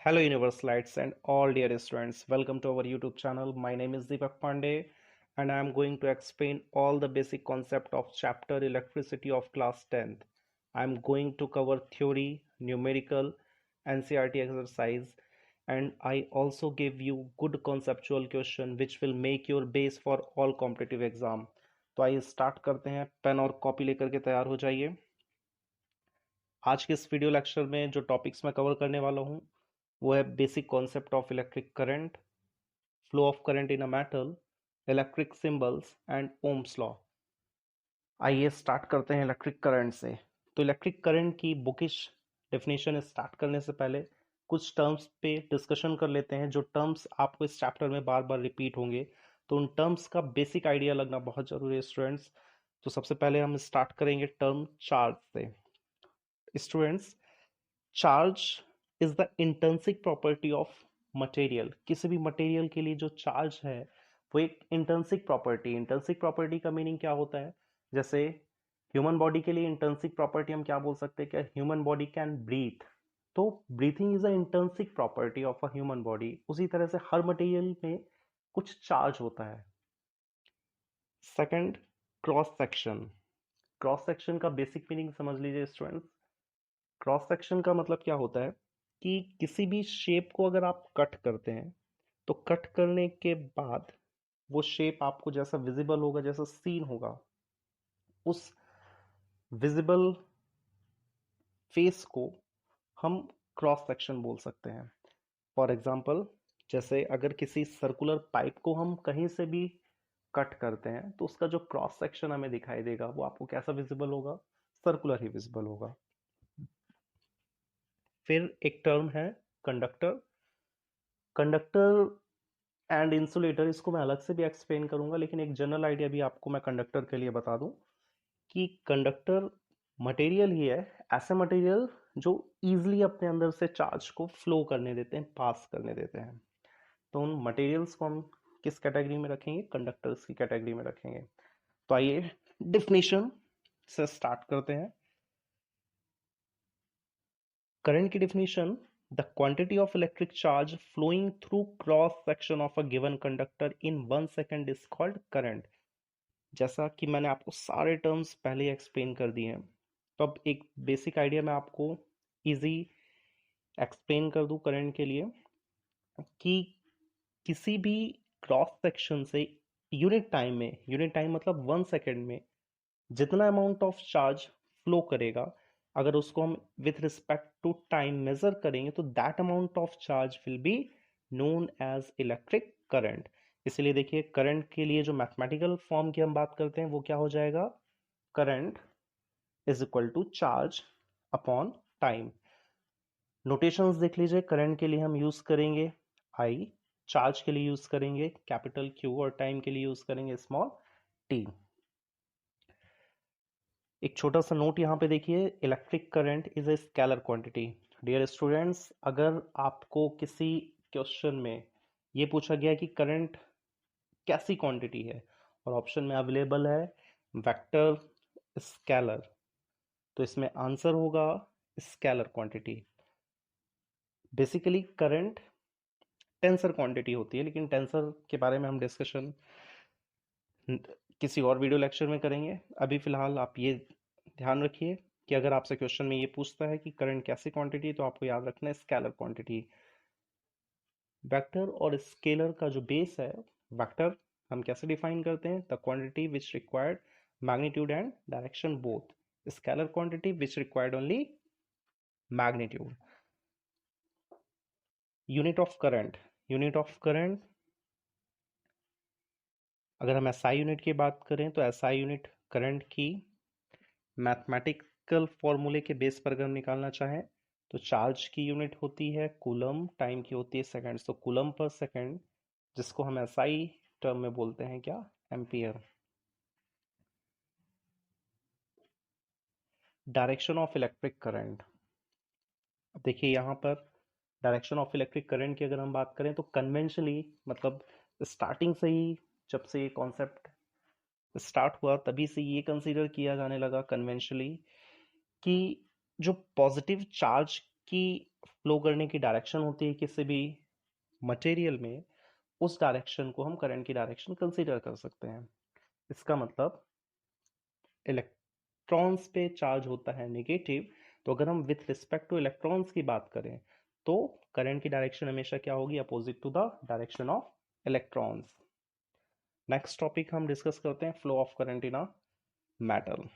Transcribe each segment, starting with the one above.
Hello, Universalites and all dear students. Welcome to our YouTube channel. My name is Deepak Pandey, and I am going to explain all the basic concept of chapter Electricity of class 10th. I am going to cover theory, numerical, NCERT exercise, and I also give you good conceptual question which will make your base for all competitive exam. तो आइए start करते हैं. Pen और copy लेकर के तैयार हो जाइए. आज के इस वीडियो लेक्चर में जो टॉपिक्स मैं कवर करने वाला हूँ वो है basic concept of electric current, flow of current in a metal, electric symbols and Ohm's law. आइए स्टार्ट करते हैं इलेक्ट्रिक करंट से. तो इलेक्ट्रिक करंट की बुकिश डेफिनेशन स्टार्ट करने से पहले कुछ टर्म्स पे डिस्कशन कर लेते हैं जो टर्म्स आपको इस चैप्टर में बार बार रिपीट होंगे. तो उन टर्म्स का बेसिक आइडिया लगना बहुत जरूरी है स्टूडेंट्स. तो सबसे पहले हम स्टार्ट करेंगे टर्म चार्ज से. Students, charge is the intrinsic property of material. किसी भी मटेरियल के लिए जो चार्ज है वो एक इंट्रिंसिक प्रॉपर्टी. इंट्रिंसिक प्रॉपर्टी का मीनिंग क्या होता है? जैसे ह्यूमन बॉडी के लिए इंट्रिंसिक प्रॉपर्टी हम क्या बोल सकते हैं? क्या ह्यूमन बॉडी कैन ब्रीथ. तो breathing is a intrinsic property of a human body. उसी तरह से हर मटेरियल में कुछ चार्ज होता है. Second, cross section. Cross section का बेसिक मीनिंग समझ लीजिए स्टूडेंट्स. क्रॉस सेक्शन का मतलब क्या होता है कि किसी भी शेप को अगर आप कट करते हैं तो कट करने के बाद वो शेप आपको जैसा विजिबल होगा, जैसा सीन होगा, उस विजिबल फेस को हम क्रॉस सेक्शन बोल सकते हैं. फॉर एग्जांपल, जैसे अगर किसी सर्कुलर पाइप को हम कहीं से भी कट करते हैं तो उसका जो क्रॉस सेक्शन हमें दिखाई देगा वो आपको कैसा विजिबल होगा? सर्कुलर ही विजिबल होगा. फिर एक टर्म है कंडक्टर. कंडक्टर एंड इंसुलेटर, इसको मैं अलग से भी एक्सप्लेन करूंगा, लेकिन एक जनरल आइडिया भी आपको मैं कंडक्टर के लिए बता दूं कि कंडक्टर मटेरियल ही है, ऐसे मटेरियल जो इजीली अपने अंदर से चार्ज को फ्लो करने देते हैं, पास करने देते हैं. तो उन मटेरियल्स को हम किस कैटेगरी में रखेंगे? कंडक्टर्स की कैटेगरी में रखेंगे. तो आइए डिफिनेशन से स्टार्ट करते हैं. करंट की definition: the quantity of electric charge flowing through cross section of a given conductor in 1 second is called current. जैसा कि मैंने आपको सारे टर्म्स पहले ही एक्सप्लेन कर दिए हैं, तो अब एक बेसिक आइडिया मैं आपको इजी एक्सप्लेन कर दूं करंट के लिए कि किसी भी क्रॉस सेक्शन से यूनिट टाइम मतलब 1 सेकेंड में जितना अमाउंट ऑफ चार्ज फ्लो करेगा, अगर उसको हम with respect to time measure करेंगे तो that amount of charge will be known as electric current. इसलिए देखिए, करंट के लिए जो मैथमेटिकल फॉर्म की हम बात करते हैं वो क्या हो जाएगा? Current is equal to charge upon time. Notations देख लीजिए. करंट के लिए हम यूज करेंगे आई, चार्ज के लिए यूज करेंगे कैपिटल क्यू और टाइम के लिए यूज करेंगे स्मॉल टी. एक छोटा सा नोट यहाँ पे देखिए, electric current is a scalar quantity. Dear students, अगर आपको किसी क्वेश्चन में ये पूछा गया कि करंट कैसी क्वांटिटी है और ऑप्शन में अवेलेबल है वेक्टर, स्केलर, तो इसमें आंसर होगा scalar quantity. Basically current tensor quantity होती है, लेकिन टेंसर के बारे में हम डिस्कशन किसी और वीडियो लेक्चर में करेंगे. अभी फिलहाल आप ये ध्यान रखिए कि अगर आपसे क्वेश्चन में ये पूछता है कि करंट कैसी क्वांटिटी, तो आपको याद रखना है स्केलर क्वांटिटी. वेक्टर और स्केलर का जो बेस है, वेक्टर हम कैसे डिफाइन करते हैं? The quantity which required magnitude and direction both. Scalar quantity which required only magnitude. Unit of current. Unit of current, अगर हम एसआई यूनिट की बात करें तो एसआई यूनिट करंट की मैथमेटिकल फॉर्मूले के बेस पर अगर हम निकालना चाहें तो चार्ज की यूनिट होती है कूलम, टाइम की होती है सेकंड. तो कूलम पर सेकंड, जिसको हम एसआई टर्म में बोलते हैं क्या? Ampere. Direction of electric current. अब देखिए यहाँ पर डायरेक्शन ऑफ इलेक्ट्रिक करंट की अगर हम बात करें तो कन्वेंशनली, मतलब स्टार्टिंग से ही, जब से ये कॉन्सेप्ट स्टार्ट हुआ तभी से ये कंसीडर किया जाने लगा कन्वेंशनली कि जो पॉजिटिव चार्ज की फ्लो करने की डायरेक्शन होती है किसी भी मटेरियल में, उस डायरेक्शन को हम करंट की डायरेक्शन कंसीडर कर सकते हैं। इसका मतलब इलेक्ट्रॉन्स पे चार्ज होता है नेगेटिव, तो अगर हम विथ रिस्पेक्ट टू इलेक्ट्रॉन्स की बात करें तो करंट की डायरेक्शन हमेशा क्या होगी, opposite to the direction of electrons. Next topic हम डिस्कस करते हैं flow of current in a metal.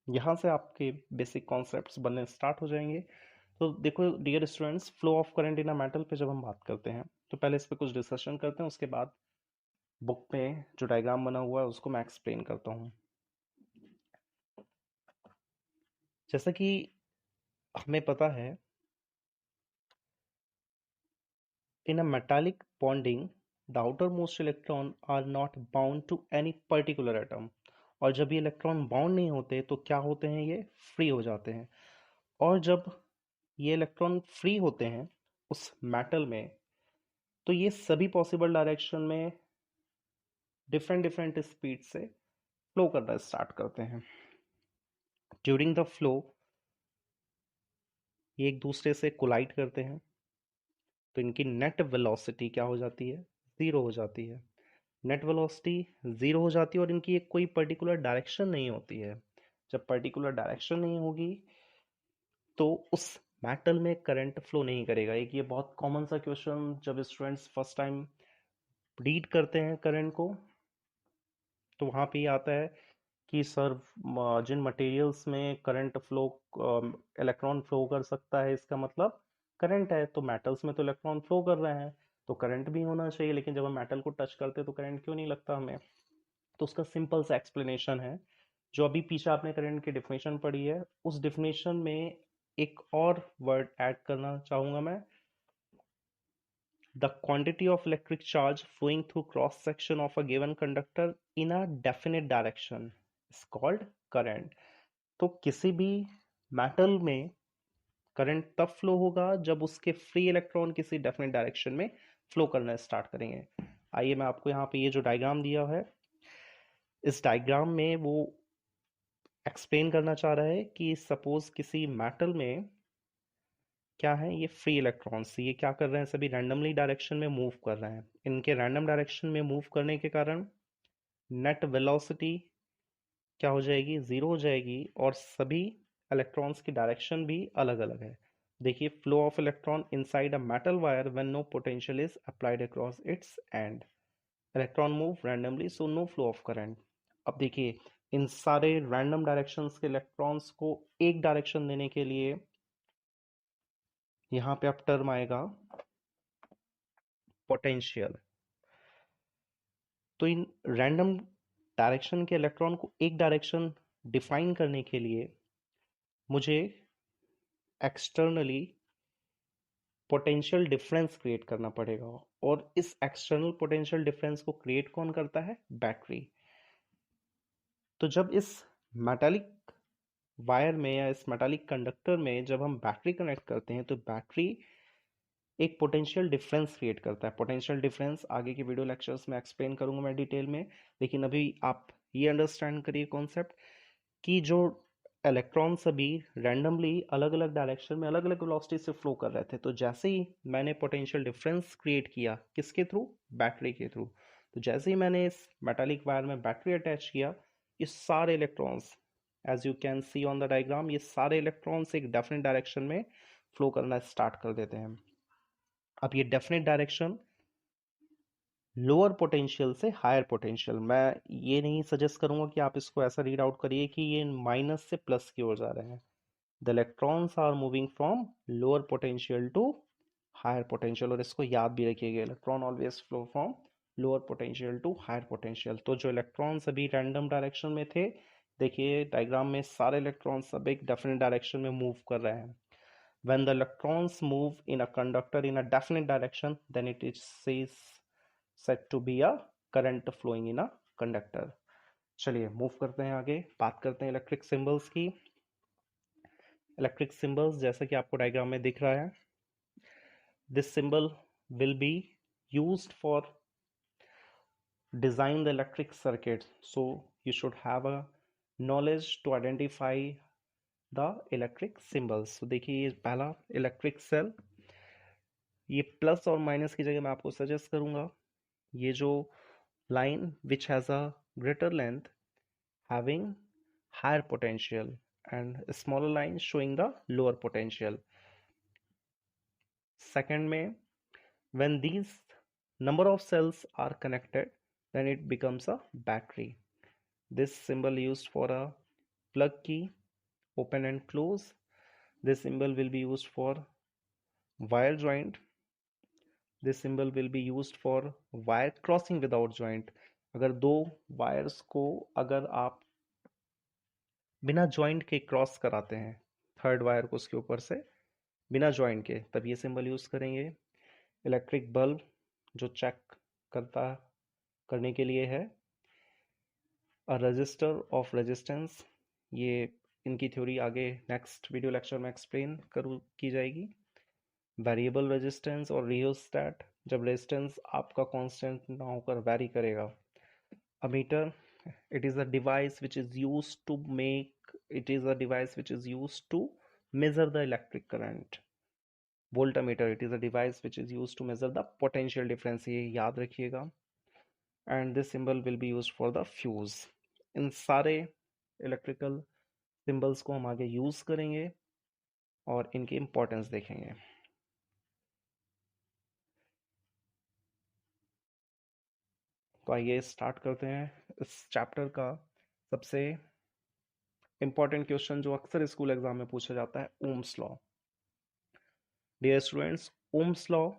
यहाँ से आपके बेसिक कॉन्सेप्ट्स बनने स्टार्ट हो जाएंगे। तो देखो dear students, flow of current in a metal पे जब हम बात करते हैं तो पहले इस पे कुछ डिस्कशन करते हैं, उसके बाद बुक में जो डायग्राम बना हुआ है उसको मैं एक्सप्लेन करता हूँ। जैसा कि हमें पता है, in a metallic bonding the outermost electron are not bound to any particular atom। और जब ये इलेक्ट्रॉन बाउंड नहीं होते तो क्या होते हैं, ये फ्री हो जाते हैं। और जब ये इलेक्ट्रॉन फ्री होते हैं उस मेटल में, तो ये सभी पॉसिबल डायरेक्शन में डिफरेंट डिफरेंट स्पीड से फ्लो करना स्टार्ट करते हैं। ड्यूरिंग द फ्लो ये एक दूसरे से कोलाइड करते हैं, तो इनकी नेट वेलोसिटी क्या हो जाती है, ज़ीरो हो जाती है। नेट वेलोसिटी ज़ीरो हो जाती है और इनकी एक कोई पर्टिकुलर डायरेक्शन नहीं होती है। जब पर्टिकुलर डायरेक्शन नहीं होगी तो उस मेटल में करंट फ्लो नहीं करेगा। एक ये बहुत कॉमन सा क्वेश्चन जब स्टूडेंट्स फर्स्ट टाइम रीड करते हैं करंट को, तो वहाँ पे ये आता है कि सर जिन मटेरियल्स में करंट फ्लो, इलेक्ट्रॉन फ्लो कर सकता है, इसका मतलब करंट है। तो मेटल्स में तो इलेक्ट्रॉन फ्लो कर रहे हैं तो करंट भी होना चाहिए, लेकिन जब हम मेटल को टच करते हैं तो करंट क्यों नहीं लगता हमें। तो उसका सिंपल सा एक्सप्लेनेशन है, जो अभी पीछे आपने करंट की डेफिनेशन पढ़ी है उस डेफिनेशन में एक और वर्ड ऐड करना चाहूंगा मैं। The quantity of electric charge flowing through cross section of a given conductor in a definite direction is called current। तो किसी भी मेटल में करंट तब फ्लो होगा जब उसके फ्री इलेक्ट्रॉन किसी डेफिनेट डायरेक्शन में फ्लो करना स्टार्ट करेंगे। आइए मैं आपको यहाँ पे ये जो डायग्राम दिया है, इस डायग्राम में वो एक्सप्लेन करना चाह रहा है कि सपोज किसी मेटल में क्या है, ये फ्री इलेक्ट्रॉन्स, ये क्या कर रहे हैं, सभी रैंडमली डायरेक्शन में मूव कर रहे हैं। इनके रैंडम डायरेक्शन में मूव करने के कारण नेट वेलोसिटी क्या हो जाएगी, ज़ीरो हो जाएगी, और सभी इलेक्ट्रॉन्स की डायरेक्शन भी अलग अलग है। देखिए, flow of electron inside a metal wire when no potential is applied across its end, electron move randomly so no flow of current. अब देखिए, इन सारे रैंडम डायरेक्शंस के इलेक्ट्रॉन्स को एक डायरेक्शन देने के लिए यहाँ पे अब टर्म आएगा पोटेंशियल। तो इन रैंडम डायरेक्शन के इलेक्ट्रॉन को एक डायरेक्शन डिफाइन करने के लिए मुझे एक्सटर्नली पोटेंशियल डिफरेंस क्रिएट करना पड़ेगा, और इस एक्सटर्नल पोटेंशियल डिफरेंस को क्रिएट कौन करता है, बैटरी। तो जब इस मेटालिक वायर में या इस मेटालिक कंडक्टर में जब हम बैटरी कनेक्ट करते हैं तो बैटरी एक पोटेंशियल डिफरेंस क्रिएट करता है। पोटेंशियल डिफरेंस आगे के वीडियो लेक्चर्स में एक्सप्लेन करूंगा मैं डिटेल में, लेकिन अभी आप ये अंडरस्टैंड करिए कॉन्सेप्ट कि जो इलेक्ट्रॉन्स अभी रैंडमली अलग अलग डायरेक्शन में अलग अलग वेलोसिटी से फ्लो कर रहे थे, तो जैसे ही मैंने पोटेंशियल डिफरेंस क्रिएट किया, किसके थ्रू, बैटरी के थ्रू, तो जैसे ही मैंने इस मेटालिक वायर में बैटरी अटैच किया, ये सारे electrons as you can see on the diagram, ये सारे इलेक्ट्रॉन्स एक डेफिनेट डायरेक्शन में फ्लो करना स्टार्ट कर देते हैं। अब ये डेफिनेट डायरेक्शन लोअर पोटेंशियल से हायर पोटेंशियल, मैं ये नहीं सजेस्ट करूंगा कि आप इसको ऐसा रीड आउट करिए कि ये माइनस से प्लस की ओर जा रहे हैं। The electrons are moving from lower potential to higher potential, और इसको याद भी रखिएगा, electron always flow from lower potential to higher potential. तो जो इलेक्ट्रॉन्स अभी रैंडम डायरेक्शन में थे, देखिए डायग्राम में सारे इलेक्ट्रॉन्स सब एक डेफिनेट डायरेक्शन में मूव कर रहे हैं। When the electrons move in a conductor in a definite direction, then it is said to be a current flowing in a conductor। चलिए मूव करते हैं आगे, बात करते हैं इलेक्ट्रिक सिंबल्स की। इलेक्ट्रिक सिंबल्स जैसा कि आपको डायग्राम में दिख रहा है, this symbol will be used for design the electric circuit, so you should have a knowledge to identify the electric symbols. तो देखिए, ये पहला इलेक्ट्रिक सेल ये प्लस और माइनस की जगह मैं आपको सजेस्ट करूंगा ये जो line which has a greater length having higher potential and a smaller line showing the lower potential. Second में when these number of cells are connected then it becomes a battery. This symbol used for a plug key, open and close. This symbol will be used for wire joint. This symbol will be used for wire crossing without joint. अगर दो wires को अगर आप बिना joint के cross कराते हैं third wire को उसके ऊपर से बिना जॉइंट के तब ये सिंबल यूज करेंगे। इलेक्ट्रिक बल्ब जो चेक करता करने के लिए है। अ रजिस्टर ऑफ रेजिस्टेंस, ये इनकी थ्योरी आगे नेक्स्ट वीडियो लेक्चर में एक्सप्लेन की जाएगी। वेरिएबल रेजिस्टेंस और रियोस्टैट, जब रेजिस्टेंस आपका कांस्टेंट ना होकर वेरी करेगा। Ammeter, it is a device which is used to make it is a device which is used to measure the electric current. Voltmeter, it is a device which is used to measure the potential difference, ये याद रखिएगा। and this symbol will be used for the fuse. इन सारे electrical symbols को हम आगे use करेंगे और इनकी इंपॉर्टेंस देखेंगे। तो आइए स्टार्ट करते हैं इस चैप्टर का सबसे इंपॉर्टेंट क्वेश्चन जो अक्सर स्कूल एग्जाम में पूछा जाता है, ओम्स लॉ। डियर स्टूडेंट्स, ओम्स लॉ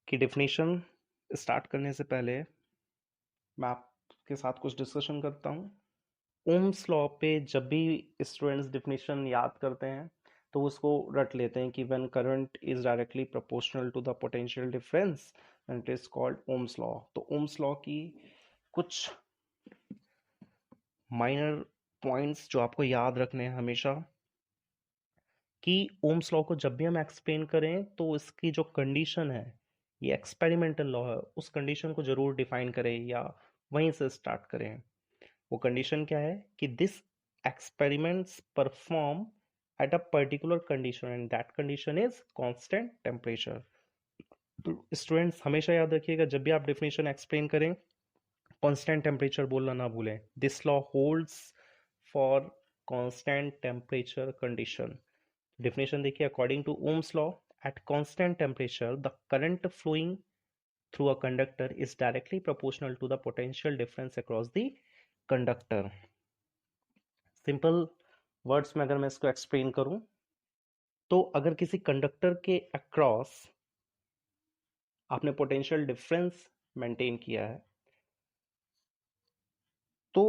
की डेफिनेशन स्टार्ट करने से पहले मैं आपके साथ कुछ डिस्कशन करता हूँ। ओम्स लॉ पे जब भी स्टूडेंट्स डेफिनेशन याद करते हैं तो उसको रट लेते हैं कि when current is directly proportional to the potential difference and it is called Ohm's law. तो ओम्स लॉ की कुछ माइनर पॉइंट्स जो आपको याद रखने हैं हमेशा, कि ओम्स लॉ को जब भी हम एक्सप्लेन करें तो इसकी जो कंडीशन है, ये एक्सपेरिमेंटल लॉ है, उस कंडीशन को जरूर डिफाइन करें या वहीं से स्टार्ट करें। वो कंडीशन क्या है कि this experiments perform at a particular condition and that condition is constant temperature. तो स्टूडेंट्स हमेशा याद रखिएगा जब भी आप डेफिनेशन एक्सप्लेन करें कांस्टेंट टेम्परेचर बोलना ना भूलें। This law holds for constant temperature condition. Definition देखिए, according to Ohm's law, at constant temperature, the current flowing through a conductor is directly proportional to the potential difference across the conductor. Simple words में अगर मैं इसको explain करूं तो अगर किसी conductor के अक्रॉस आपने पोटेंशियल डिफरेंस मेंटेन किया है तो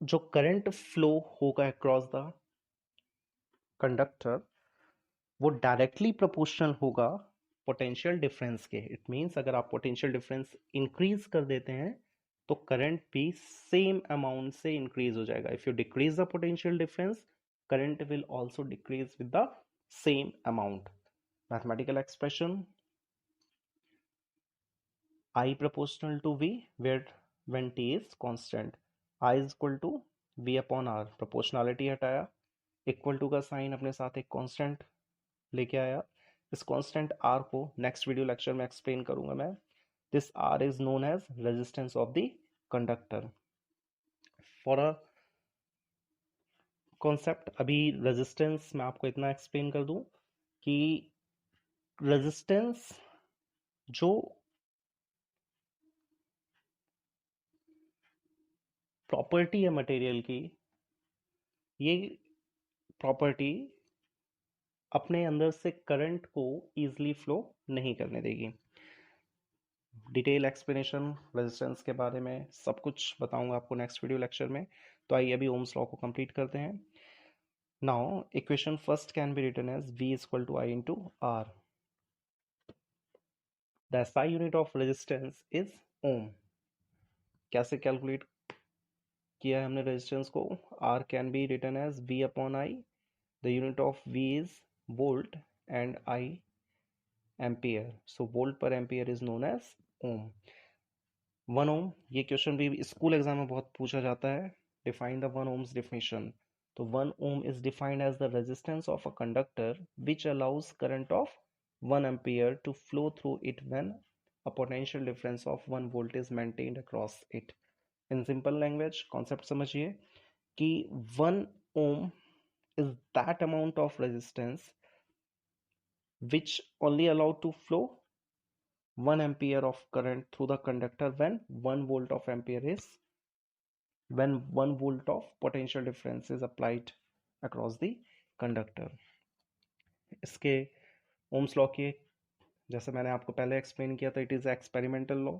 जो करंट फ्लो होगा अक्रॉस द कंडक्टर वो डायरेक्टली प्रोपोर्शनल होगा पोटेंशियल डिफरेंस के। इट मींस अगर आप पोटेंशियल डिफरेंस इंक्रीज कर देते हैं तो करंट भी सेम अमाउंट से इंक्रीज हो जाएगा। If you decrease the potential difference current will also decrease with the same amount. Mathematical expression I proportional to V where when T is constant, I is equal to V upon R। Proportionality हटाया, equal to का sign अपने साथ एक constant लेके आया। इस constant R को next video lecture में एक्सप्लेन करूंगा मैं। This R is known as resistance of the conductor. For a concept अभी रेजिस्टेंस मैं आपको इतना एक्सप्लेन कर दूं कि रेजिस्टेंस जो प्रॉपर्टी है मटेरियल की, ये प्रॉपर्टी अपने अंदर से करंट को इजीली फ्लो नहीं करने देगी। डिटेल एक्सप्लेनेशन रेजिस्टेंस के बारे में सब कुछ बताऊंगा आपको नेक्स्ट वीडियो लेक्चर में। तो आइए अभी ओम्स लॉ को कंप्लीट करते हैं। Now equation first can be written as V is equal to I into R। The SI unit of resistance is ohm. कैसे कैलकुलेट किया है हमने रेजिस्टेंस को? R can be written as V upon I। The unit of V is volt and I ampere, so volt per ampere is known as ohm. 1 ohm, ये question भी school exam में बहुत पूछा जाता है। Define the 1 ohms definition। तो 1 ohm is defined as the resistance of a conductor which allows current of 1 ampere to flow through it when a potential difference of 1 volt is maintained across it. In simple language, concept समझिए कि 1 ohm is that amount of resistance which only allowed to flow 1 ampere of current through the conductor when 1 volt of ampere is when 1 volt of potential difference is applied across the conductor. इसके Ohm's law के जैसे मैंने आपको पहले explain किया था, it is experimental law.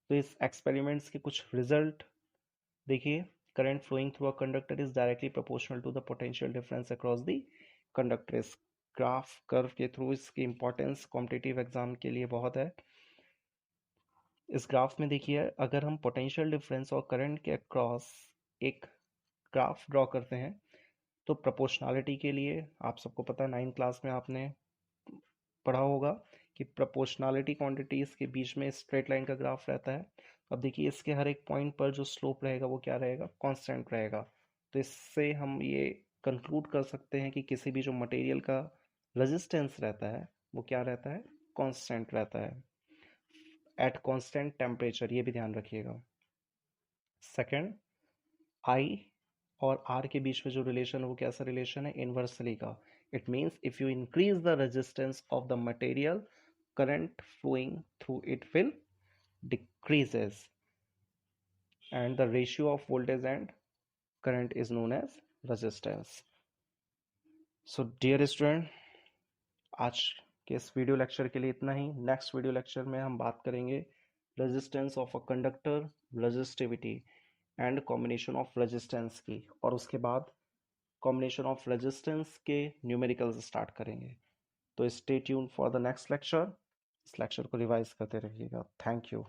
तो इस एक्सपेरिमेंट्स के कुछ रिजल्ट देखिए. Current flowing through a conductor is directly proportional to the potential difference across the conductor. इस ग्राफ कर्व के थ्रू इसकी इंपॉर्टेंस कॉम्पिटिटिव एग्जाम के लिए बहुत है. इस ग्राफ में देखिए, अगर हम पोटेंशियल डिफरेंस और करंट के अक्रॉस एक ग्राफ ड्रॉ करते हैं तो प्रोपोर्शनलिटी के लिए आप सबको पता है, 9th क्लास में आपने पढ़ा होगा कि प्रोपोर्शनलिटी क्वांटिटीज के बीच में स्ट्रेट लाइन का ग्राफ रहता है. अब देखिए, इसके हर एक पॉइंट पर जो स्लोप रहेगा वो क्या रहेगा, कांस्टेंट रहेगा. तो इससे हम ये कंक्लूड कर सकते हैं कि किसी भी जो मटेरियल का रेजिस्टेंस रहता है वो क्या रहता है, कांस्टेंट रहता है एट कांस्टेंट टेम्परेचर. ये भी ध्यान रखिएगा. सेकंड, आई और आर के बीच में जो रिलेशन है वो कैसा रिलेशन है, इन्वर्सली का. It means if you increase the resistance of the material, current flowing through it will decreases and the ratio of voltage and current is known as resistance. So dear student, आज के इस video lecture के लिए इतना ही. Next video lecture में हम बात करेंगे resistance of a conductor, resistivity and combination of resistance की, और उसके बाद कॉम्बिनेशन ऑफ रेजिस्टेंस के न्यूमेरिकल्स स्टार्ट करेंगे. तो stay tune for the next lecture. इस लेक्चर को रिवाइज करते रहिएगा. Thank you.